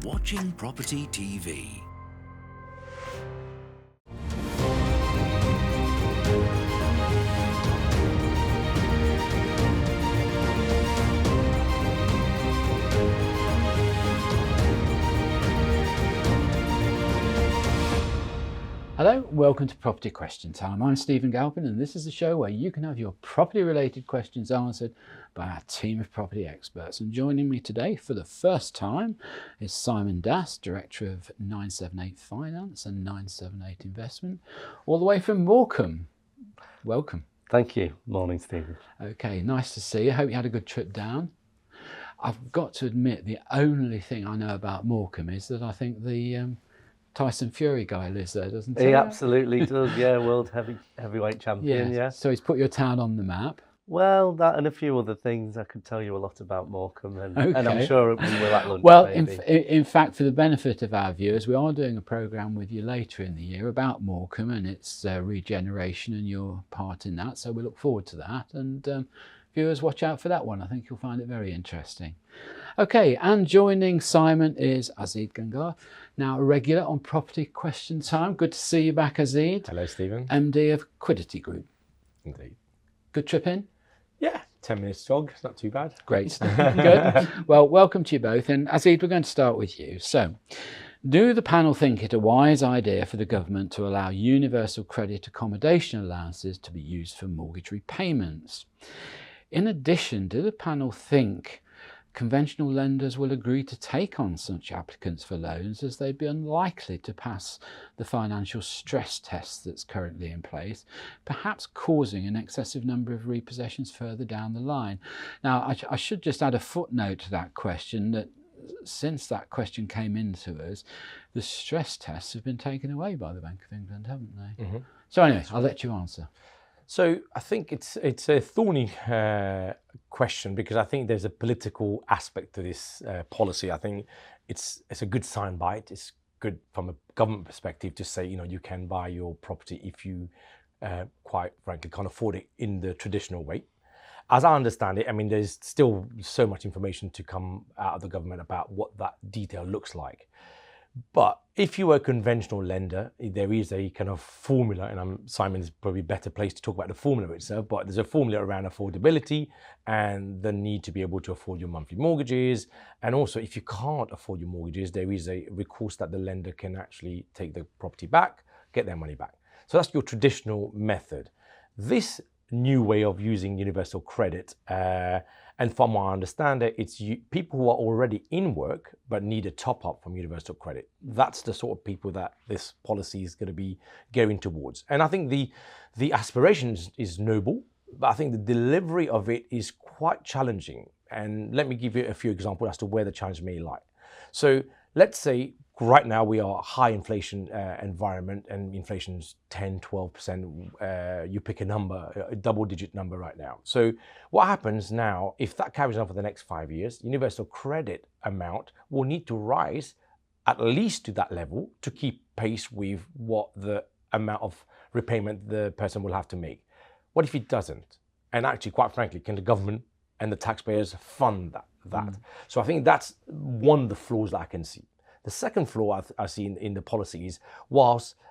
watching Property TV. Hello, welcome to Property Question Time. I'm Stephen Galpin, and this is the show where you can have your property-related questions answered by our team of property experts. And joining me today for the first time is Simon Das, Director of 978 Finance and 978 Investment, all the way from Morecambe. Welcome. Thank you. Morning, Stephen. Okay, nice to see you. Hope you had a good trip down. I've got to admit, the only thing I know about Morecambe is that I think the Tyson Fury guy lives there, doesn't he? He absolutely does, yeah, world heavyweight champion, yeah. So he's put your town on the map. Well, that and a few other things. I could tell you a lot about Morecambe, and I'm sure we will at lunch. Well, in fact, for the benefit of our viewers, we are doing a programme with you later in the year about Morecambe and its regeneration and your part in that, so we look forward to that. And viewers, watch out for that one. I think you'll find it very interesting. Okay, and joining Simon is Azid Gungah, now a regular on Property Question Time. Good to see you back, Azid. Hello, Stephen. MD of Quiddity Group. Indeed. Good trip in? Yeah, 10 minutes jog, it's not too bad. Great stuff. Good. Well, welcome to you both. And Azid, we're going to start with you. So, do the panel think it a wise idea for the government to allow universal credit accommodation allowances to be used for mortgage repayments? In addition, do the panel think conventional lenders will agree to take on such applicants for loans, as they'd be unlikely to pass the financial stress test that's currently in place, perhaps causing an excessive number of repossessions further down the line? Now, I should just add a footnote to that question, that since that question came into us, the stress tests have been taken away by the Bank of England, haven't they? Mm-hmm. So anyway, I'll let you answer. So I think it's a thorny question, because I think there's a political aspect to this policy. I think it's a good soundbite. It's good from a government perspective to say, you can buy your property if you quite frankly can't afford it in the traditional way. As I understand it, I mean, there's still so much information to come out of the government about what that detail looks like. But if you were a conventional lender, there is a kind of formula, and Simon's probably better placed to talk about the formula itself, but there's a formula around affordability and the need to be able to afford your monthly mortgages. And also, if you can't afford your mortgages, there is a recourse that the lender can actually take the property back, get their money back. So that's your traditional method. This new way of using universal credit, and from what I understand it, it's people who are already in work but need a top up from universal credit. That's the sort of people that this policy is going to be going towards. And I think the aspiration is noble, but I think the delivery of it is quite challenging. And let me give you a few examples as to where the challenge may lie. So let's say right now we are a high inflation environment, and inflation's 10, 12%. You pick a number, a double-digit number right now. So what happens now, if that carries on for the next 5 years, universal credit amount will need to rise at least to that level to keep pace with what the amount of repayment the person will have to make. What if it doesn't? And actually, quite frankly, can the government and the taxpayers fund that? So I think that's one of the flaws that I can see. The second flaw I see in the policy is,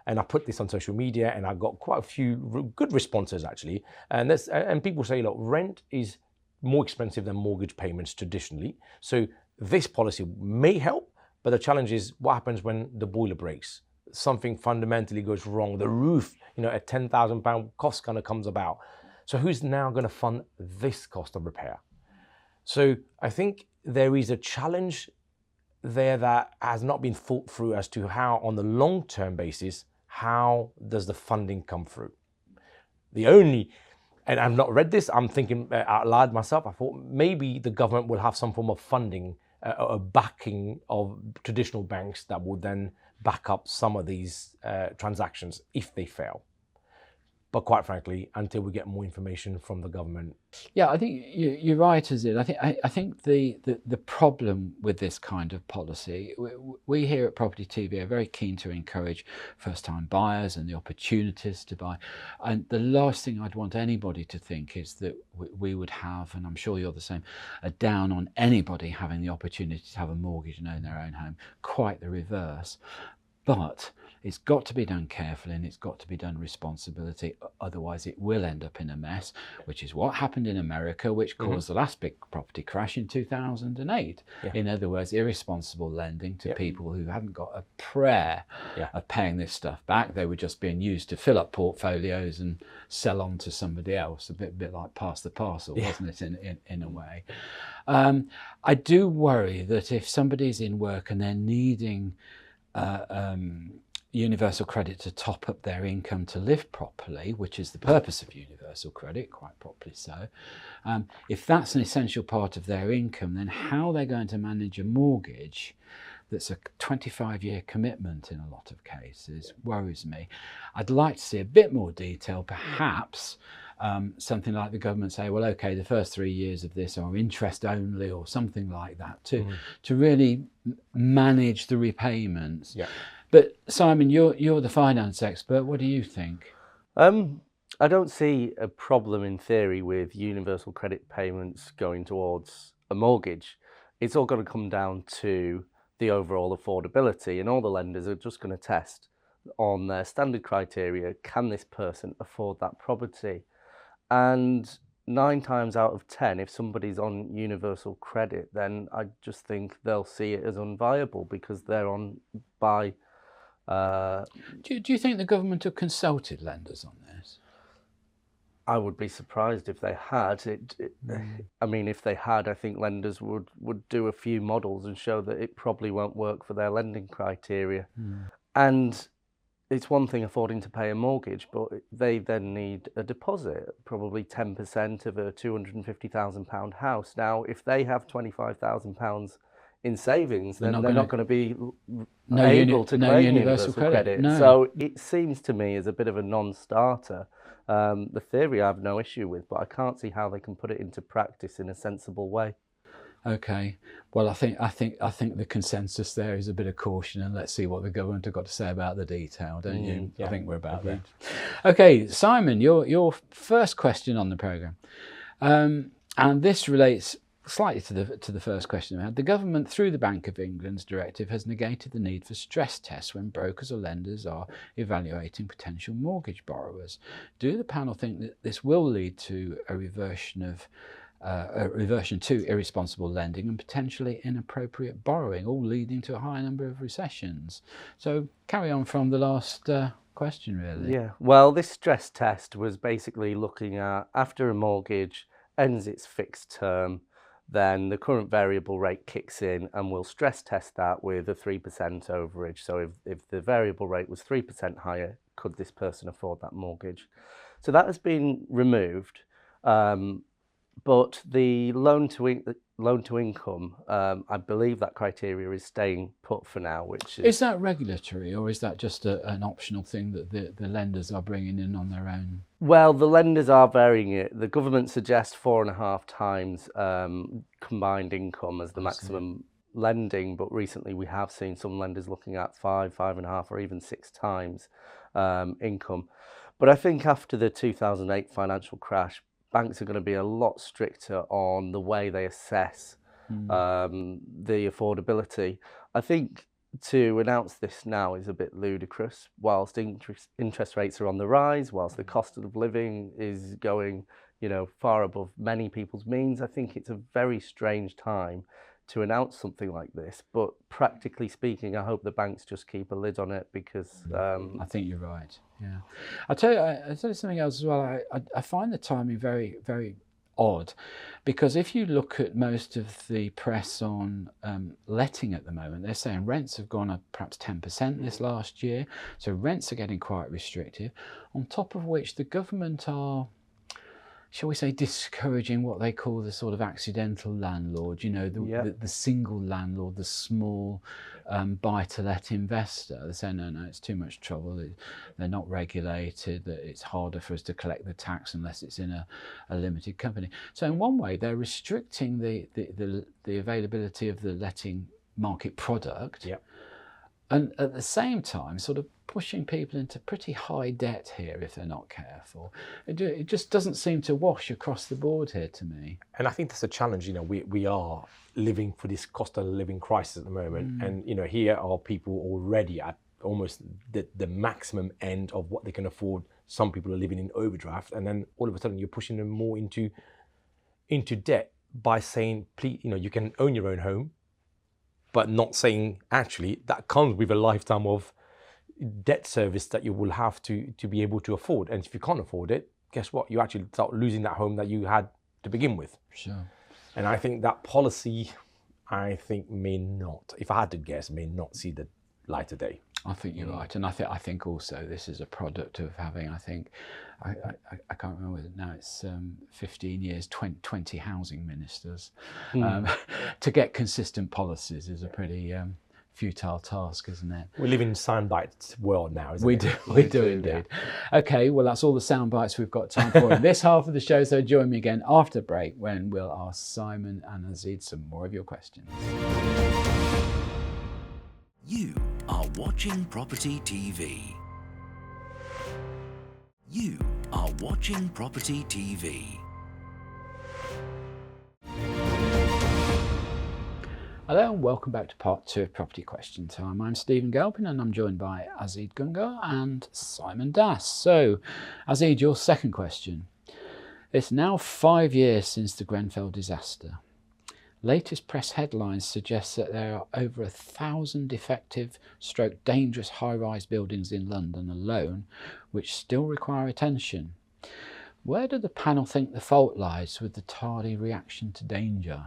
and I put this on social media and I got quite a few good responses actually, and people say, look, rent is more expensive than mortgage payments traditionally. So this policy may help, but the challenge is what happens when the boiler breaks? Something fundamentally goes wrong. The roof, a £10,000 cost kind of comes about. So who's now going to fund this cost of repair? So I think there is a challenge there that has not been thought through as to how, on the long-term basis, how does the funding come through? And I've not read this, I'm thinking out loud myself, I thought maybe the government will have some form of funding, a backing of traditional banks that will then back up some of these transactions if they fail. But quite frankly, until we get more information from the government. Yeah, I think you're right, Azid. I think the problem with this kind of policy, we here at Property TV are very keen to encourage first-time buyers and the opportunities to buy. And the last thing I'd want anybody to think is that we would have, and I'm sure you're the same, a down on anybody having the opportunity to have a mortgage and own their own home. Quite the reverse. But it's got to be done carefully and it's got to be done responsibility. Otherwise, it will end up in a mess, which is what happened in America, which caused the last big property crash in 2008. Yeah. In other words, irresponsible lending to people who hadn't got a prayer of paying this stuff back. They were just being used to fill up portfolios and sell on to somebody else. A bit like pass the parcel, wasn't it, in a way? I do worry that if somebody's in work and they're needing universal credit to top up their income to live properly, which is the purpose of universal credit, quite properly so. If that's an essential part of their income, then how they're going to manage a mortgage that's a 25-year commitment in a lot of cases worries me. I'd like to see a bit more detail, perhaps something like the government say, well, okay, the first 3 years of this are interest only or something like that to really manage the repayments. Yeah. But Simon, you're the finance expert. What do you think? I don't see a problem in theory with universal credit payments going towards a mortgage. It's all going to come down to the overall affordability, and all the lenders are just going to test on their standard criteria, can this person afford that property? And 9 times out of 10, if somebody's on universal credit, then I just think they'll see it as unviable because they're on by... Do you think the government have consulted lenders on this? I would be surprised if they had. I mean, if they had, I think lenders would do a few models and show that it probably won't work for their lending criteria. And it's one thing affording to pay a mortgage, but they then need a deposit, probably 10% of a £250,000 house. Now, if they have £25,000 in savings, then they're not going to be able to claim universal credit. No. So it seems to me as a bit of a non-starter. The theory I have no issue with, but I can't see how they can put it into practice in a sensible way. Okay, well, I think the consensus there is a bit of caution, and let's see what the government have got to say about the detail, don't you? Yeah, I think we're about there. Okay, Simon, your first question on the programme, and this relates slightly to the first question we had. The government, through the Bank of England's directive, has negated the need for stress tests when brokers or lenders are evaluating potential mortgage borrowers. Do the panel think that this will lead to a reversion to irresponsible lending and potentially inappropriate borrowing, all leading to a high number of recessions? So carry on from the last question, really. Yeah, well, this stress test was basically looking at after a mortgage ends its fixed term, then the current variable rate kicks in and we'll stress test that with a 3% overage. So if the variable rate was 3% higher, could this person afford that mortgage? So that has been removed. But the loan to income, I believe that criteria is staying put for now. Which is that regulatory, or is that just an optional thing that the lenders are bringing in on their own? Well, the lenders are varying it. The government suggests 4.5 times combined income as the maximum lending, but recently we have seen some lenders looking at 5, 5.5, or even 6 times income. But I think after the 2008 financial crash, banks are going to be a lot stricter on the way they assess the affordability. I think to announce this now is a bit ludicrous. Whilst interest rates are on the rise, whilst the cost of living is going, far above many people's means, I think it's a very strange time to announce something like this. But practically speaking, I hope the banks just keep a lid on it because... I think you're right, yeah. I'll tell you something else as well. I find the timing very, very odd, because if you look at most of the press on letting at the moment, they're saying rents have gone up perhaps 10% this last year. So rents are getting quite restrictive, on top of which the government are shall we say, discouraging what they call the sort of accidental landlord, you know, the single landlord, the small buy-to-let investor. They say, no, it's too much trouble. They're not regulated, that it's harder for us to collect the tax unless it's in a limited company. So in one way, they're restricting the availability of the letting market product. Yep. And at the same time, sort of pushing people into pretty high debt here if they're not careful. It just doesn't seem to wash across the board here to me. And I think that's a challenge. You know, we are living for this cost of living crisis at the moment. And, you know, here are people already at almost the maximum end of what they can afford. Some people are living in overdraft. And then all of a sudden you're pushing them more into debt by saying, please, you know, you can own your own home, but not saying actually that comes with a lifetime of debt service that you will have to be able to afford. And if you can't afford it, guess what? You actually start losing that home that you had to begin with. Sure. And I think that policy, I think may not, if I had to guess, may not see the light of day. I think you're right. And I think also this is a product of having, I can't remember now, it's 15 years, 20 housing ministers. To get consistent policies is a pretty futile task, isn't it? We live in soundbite world now, isn't it? We do indeed. Okay, well, that's all the sound bites we've got time for in this half of the show. So join me again after break when we'll ask Simon and Azid some more of your questions. You are watching Property TV. You are watching Property TV. Hello and welcome back to part 2 of Property Question Time. I'm Stephen Galpin and I'm joined by Azid Gungah and Simon Das. So, Azid, your second question. It's now 5 years since the Grenfell disaster. Latest press headlines suggest that there are over 1,000 defective / dangerous high-rise buildings in London alone which still require attention. Where do the panel think the fault lies with the tardy reaction to danger?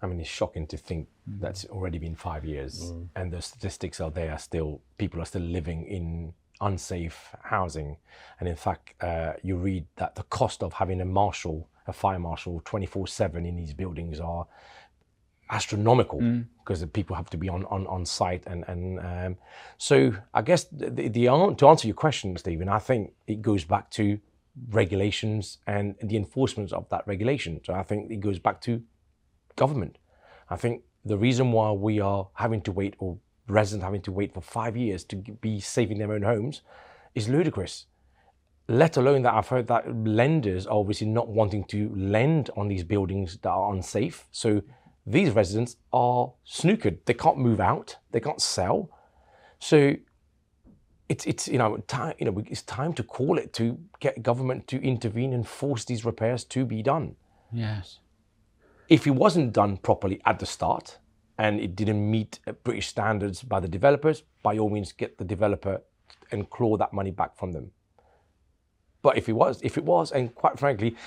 I mean, it's shocking to think that's already been 5 years and the statistics are there still, people are still living in unsafe housing. And in fact, you read that the cost of having a fire marshal 24/7 in these buildings are astronomical because the people have to be on site. And so I guess to answer your question, Stephen, I think it goes back to regulations and the enforcement of that regulation. So I think it goes back to government. I think the reason why we are having to wait, or residents having to wait for 5 years to be safe in their own homes, is ludicrous. Let alone that I've heard that lenders are obviously not wanting to lend on these buildings that are unsafe. So these residents are snookered. They can't move out. They can't sell. So it's time to call it, to get government to intervene and force these repairs to be done. Yes. If it wasn't done properly at the start and it didn't meet British standards by the developers, by all means get the developer and claw that money back from them. But if it was, and quite frankly,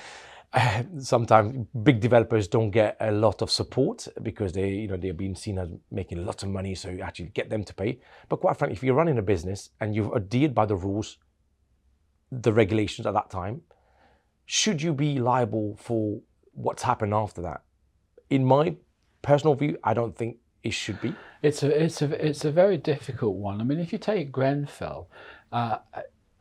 sometimes big developers don't get a lot of support because they're being seen as making lots of money, so you actually get them to pay. But quite frankly, if you're running a business and you've adhered by the rules, the regulations at that time, should you be liable for what's happened after that? In my personal view, I don't think it should be. It's a very difficult one. I mean, if you take Grenfell,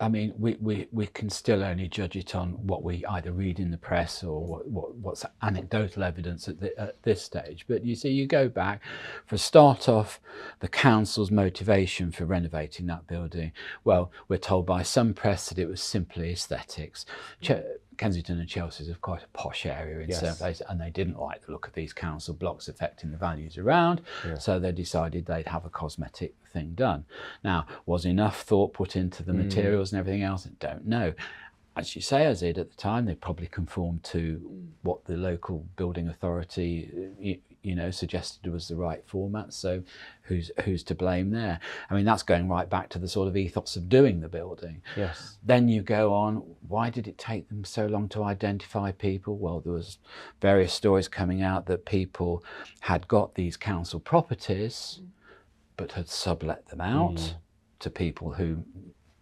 I mean, we can still only judge it on what we either read in the press or what's anecdotal evidence at this stage. But you see, you go back, for a start off, the council's motivation for renovating that building. Well, we're told by some press that it was simply aesthetics. Kensington and Chelsea is quite a posh area in certain places, and they didn't like the look of these council blocks affecting the values around, so they decided they'd have a cosmetic thing done. Now, was enough thought put into the materials and everything else? I don't know. As you say, Azid, at the time, they probably conformed to what the local building authority suggested was the right format. So who's to blame there? I mean, that's going right back to the sort of ethos of doing the building. Yes. Then you go on, why did it take them so long to identify people? Well, there was various stories coming out that people had got these council properties but had sublet them out to people who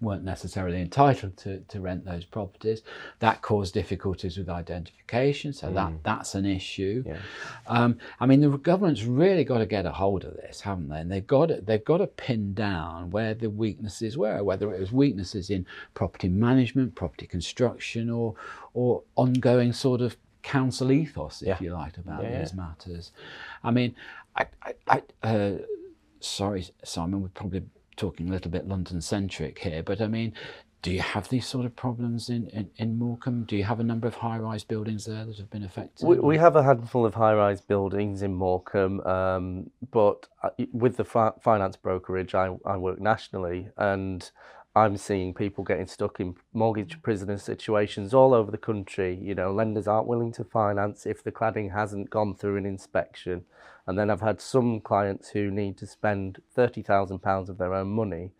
weren't necessarily entitled to rent those properties. That caused difficulties with identification, so that's an issue. Yeah. I mean, the government's really got to get a hold of this, haven't they? And they've got to pin down where the weaknesses were, whether it was weaknesses in property management, property construction, or ongoing sort of council ethos, if you like, about these matters. I mean, sorry, Simon, we're probably talking a little bit London-centric here, but I mean, do you have these sort of problems in Morecambe? Do you have a number of high-rise buildings there that have been affected? We have a handful of high-rise buildings in Morecambe, but with the finance brokerage, I work nationally, and I'm seeing people getting stuck in mortgage prisoner situations all over the country. You know, lenders aren't willing to finance if the cladding hasn't gone through an inspection. And then I've had some clients who need to spend £30,000 of their own money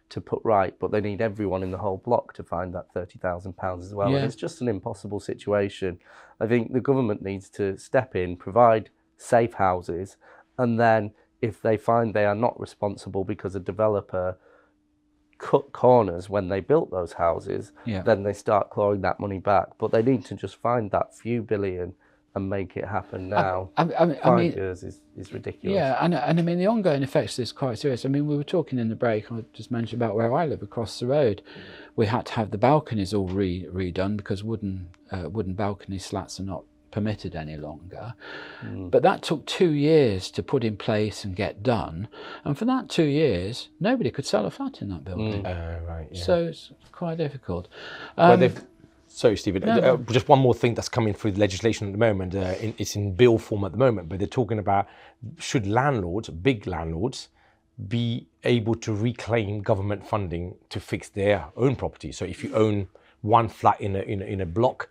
to put right, but they need everyone in the whole block to find that £30,000 as well. Yeah. And it's just an impossible situation. I think the government needs to step in, provide safe houses, and then if they find they are not responsible because a developer cut corners when they built those houses, then they start clawing that money back. But they need to just find that few billion and make it happen now. I mean, 5 years is ridiculous. Yeah, and I mean, the ongoing effects is quite serious. I mean, we were talking in the break, I just mentioned about where I live across the road. We had to have the balconies all redone because wooden balcony slats are not permitted any longer. But that took 2 years to put in place and get done. And for that 2 years, nobody could sell a flat in that building. Right, yeah. So it's quite difficult. Sorry, Stephen. Just one more thing that's coming through the legislation at the moment. It's in bill form at the moment, but they're talking about should landlords, big landlords, be able to reclaim government funding to fix their own property. So if you own one flat in a block,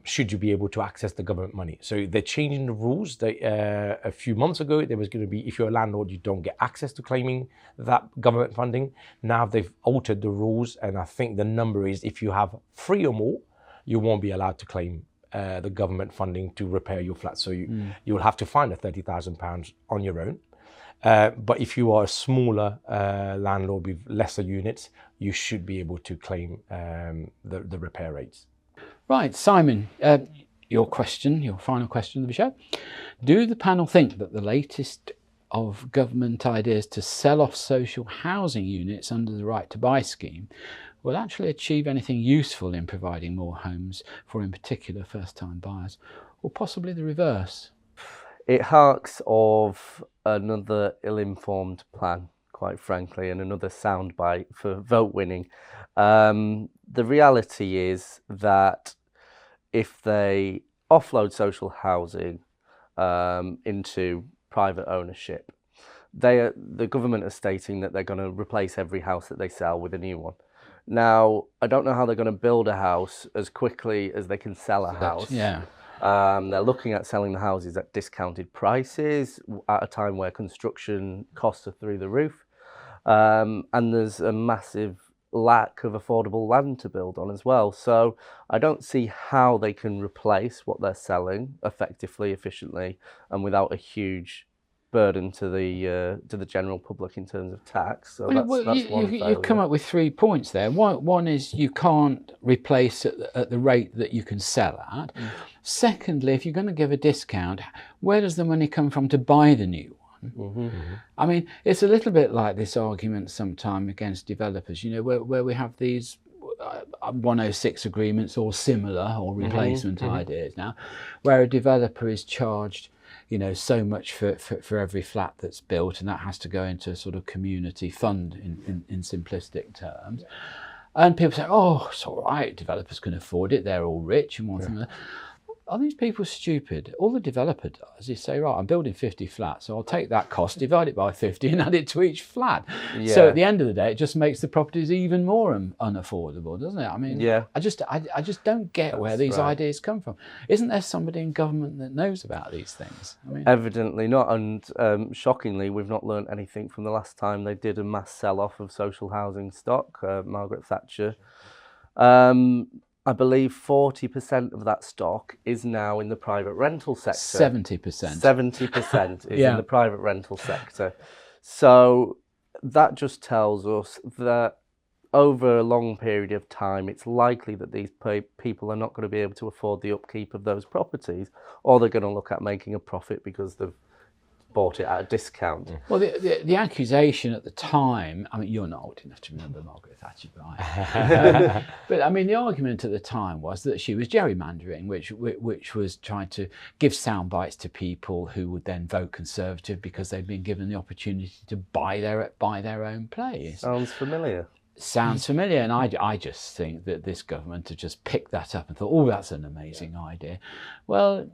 should you be able to access the government money? So they're changing the rules. A few months ago, there was going to be, if you're a landlord, you don't get access to claiming that government funding. Now they've altered the rules, and I think the number is if you have 3 or more, you won't be allowed to claim the government funding to repair your flat. So you will have to find £30,000 on your own. But if you are a smaller landlord with lesser units, you should be able to claim the repair rates. Right, Simon, your final question of the show. Do the panel think that the latest of government ideas to sell off social housing units under the Right to Buy scheme will actually achieve anything useful in providing more homes for, in particular, first-time buyers, or possibly the reverse? It harks of another ill-informed plan, quite frankly, and another soundbite for vote winning. The reality is that if they offload social housing into private ownership, the government are stating that they're going to replace every house that they sell with a new one. Now, I don't know how they're going to build a house as quickly as they can sell a house. Yeah. They're looking at selling the houses at discounted prices at a time where construction costs are through the roof. And there's a massive lack of affordable land to build on as well. So I don't see how they can replace what they're selling effectively, efficiently, and without a huge burden to the general public in terms of tax. So that's one failure. You've come up with 3 points there. One is you can't replace at the rate that you can sell at. Secondly, if you're going to give a discount, where does the money come from to buy the new one? I mean, it's a little bit like this argument sometime against developers, you know, where we have these 106 agreements or similar or replacement ideas now, where a developer is charged, you know, so much for every flat that's built, and that has to go into a sort of community fund in simplistic terms. And people say, oh, it's all right, developers can afford it, they're all rich and one thing like that. Are these people stupid? All the developer does is say, right, I'm building 50 flats, so I'll take that cost, divide it by 50 and add it to each flat. Yeah. So at the end of the day, it just makes the properties even more unaffordable, doesn't it? I mean, I just don't get where these ideas come from. Isn't there somebody in government that knows about these things? I mean, evidently not, and shockingly, we've not learned anything from the last time they did a mass sell-off of social housing stock, Margaret Thatcher. I believe 40% of that stock is now in the private rental sector. 70%. 70% is in the private rental sector. So that just tells us that over a long period of time, it's likely that these people are not going to be able to afford the upkeep of those properties, or they're going to look at making a profit because they've bought it at a discount. Well, the accusation at the time, I mean, you're not old enough to remember Margaret Thatcher, right? But I mean, the argument at the time was that she was gerrymandering, which was trying to give sound bites to people who would then vote Conservative because they'd been given the opportunity to buy their own place. Sounds familiar. Sounds familiar, and I just think that this government had just picked that up and thought, oh, that's an amazing idea. Well,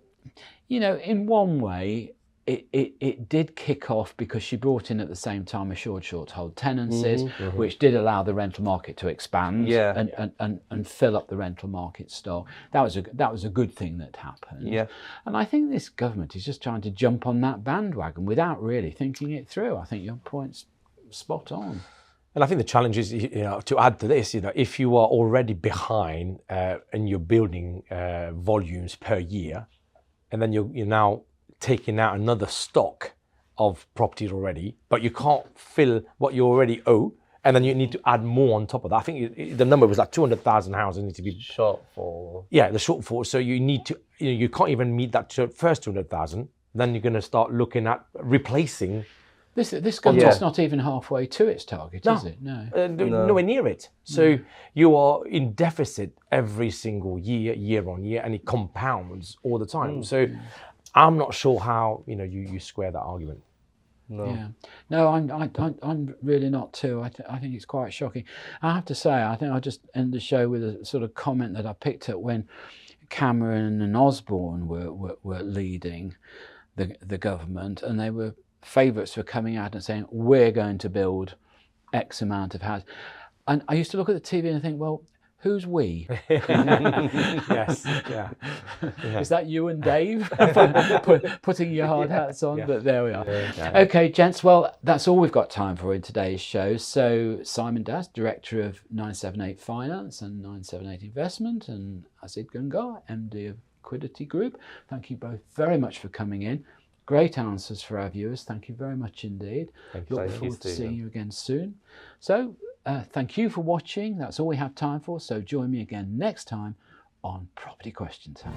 you know, in one way, it did kick off because she brought in at the same time assured short-hold tenancies, which did allow the rental market to expand and fill up the rental market stock. That was a good thing that happened. Yeah. And I think this government is just trying to jump on that bandwagon without really thinking it through. I think your point's spot on. And I think the challenge is, you know, to add to this, you know, if you are already behind and you're building volumes per year, and then you're now taking out another stock of properties already, but you can't fill what you already owe, and then you need to add more on top of that. I think the number was like 200,000 houses need to be shortfall. Yeah, the shortfall. So you need to, you know, you can't even meet that first 200,000. Then you're going to start looking at replacing. This government's not even halfway to its target, is it? No. Nowhere near it. So you are in deficit every single year on year, and it compounds all the time. So I'm not sure how, you know, you square that argument. No. Yeah. No, I'm really not too. I think it's quite shocking. I have to say, I think I'll just end the show with a sort of comment that I picked up when Cameron and Osborne were leading the government, and they were favourites for coming out and saying, we're going to build X amount of houses. And I used to look at the TV and think, well, who's we? Yes, yeah. Is that you and Dave putting your hard hats on? Yeah. But there we are. Yeah. Okay, gents, well, that's all we've got time for in today's show. So Simon Das, Director of 978 Finance and 978 Investment, and Azid Gungah, MD of Quiddity Group. Thank you both very much for coming in. Great answers for our viewers. Thank you very much indeed. Look forward to seeing you again soon. So thank you for watching. That's all we have time for. So join me again next time on Property Question Time.